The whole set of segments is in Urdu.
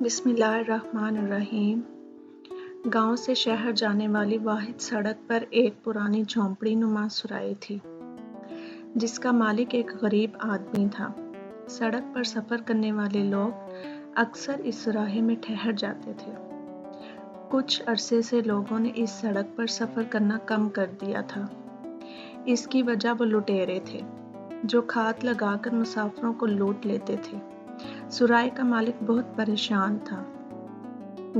بسم اللہ الرحمن الرحیم۔ گاؤں سے شہر جانے والی واحد سڑک پر ایک پرانی جھونپڑی نما سرائے تھی جس کا مالک ایک غریب آدمی تھا۔ سڑک پر سفر کرنے والے لوگ اکثر اس سراہے میں ٹھہر جاتے تھے۔ کچھ عرصے سے لوگوں نے اس سڑک پر سفر کرنا کم کر دیا تھا۔ اس کی وجہ وہ لٹیرے تھے جو کھات لگا کر مسافروں کو لوٹ لیتے تھے۔ سرائے کا مالک بہت پریشان تھا۔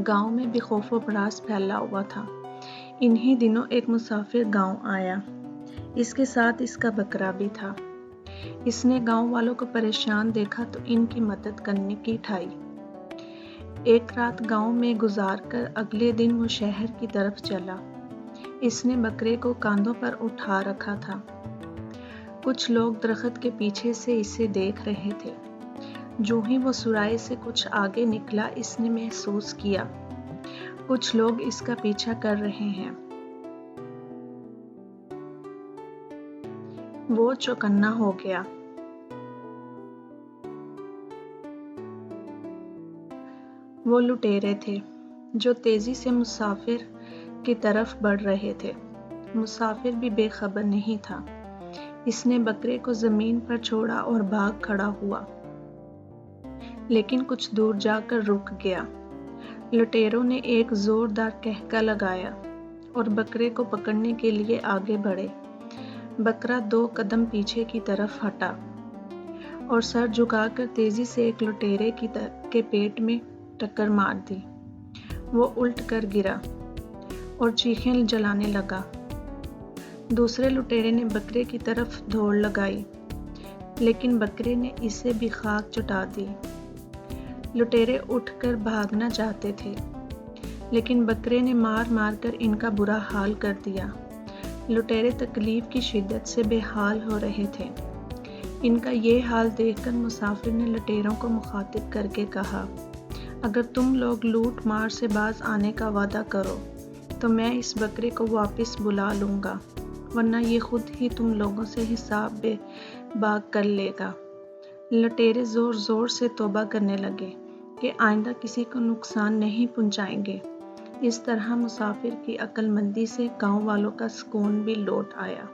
گاؤں میں بھی خوف و ہراس پھیلا ہوا تھا۔ انہی دنوں ایک مسافر گاؤں آیا۔ اس کے ساتھ اس کا بکرا بھی تھا۔ اس نے گاؤں والوں کو پریشان دیکھا تو ان کی مدد کرنے کی ٹھائی۔ ایک رات گاؤں میں گزار کر اگلے دن وہ شہر کی طرف چلا۔ اس نے بکرے کو کاندھوں پر اٹھا رکھا تھا۔ کچھ لوگ درخت کے پیچھے سے اسے دیکھ رہے تھے۔ جو ہی وہ سرائے سے کچھ آگے نکلا اس نے محسوس کیا کچھ لوگ اس کا پیچھا کر رہے ہیں۔ وہ چوکنا ہو گیا۔ وہ لٹیرے تھے جو تیزی سے مسافر کی طرف بڑھ رہے تھے۔ مسافر بھی بے خبر نہیں تھا۔ اس نے بکرے کو زمین پر چھوڑا اور بھاگ کھڑا ہوا، لیکن کچھ دور جا کر رک گیا۔ لٹیروں نے ایک زوردار کہکا لگایا اور بکرے کو پکڑنے کے لیے آگے بڑھے۔ بکرا 2 قدم پیچھے کی طرف ہٹا اور سر جھکا کر تیزی سے ایک لٹیرے کے پیٹ میں ٹکر مار دی۔ وہ الٹ کر گرا اور چیخیں جلانے لگا۔ دوسرے لٹیرے نے بکرے کی طرف دوڑ لگائی، لیکن بکرے نے اسے بھی خاک چٹا دی۔ لٹیرے اٹھ کر بھاگنا چاہتے تھے، لیکن بکرے نے مار مار کر ان کا برا حال کر دیا۔ لٹیرے تکلیف کی شدت سے بے حال ہو رہے تھے۔ ان کا یہ حال دیکھ کر مسافر نے لٹیروں کو مخاطب کر کے کہا، اگر تم لوگ لوٹ مار سے باز آنے کا وعدہ کرو تو میں اس بکرے کو واپس بلا لوں گا، ورنہ یہ خود ہی تم لوگوں سے حساب بے باک کر لے گا۔ لٹیرے زور زور سے توبہ کرنے لگے کہ آئندہ کسی کو نقصان نہیں پہنچائیں گے۔ اس طرح مسافر کی عقل مندی سے گاؤں والوں کا سکون بھی لوٹ آیا۔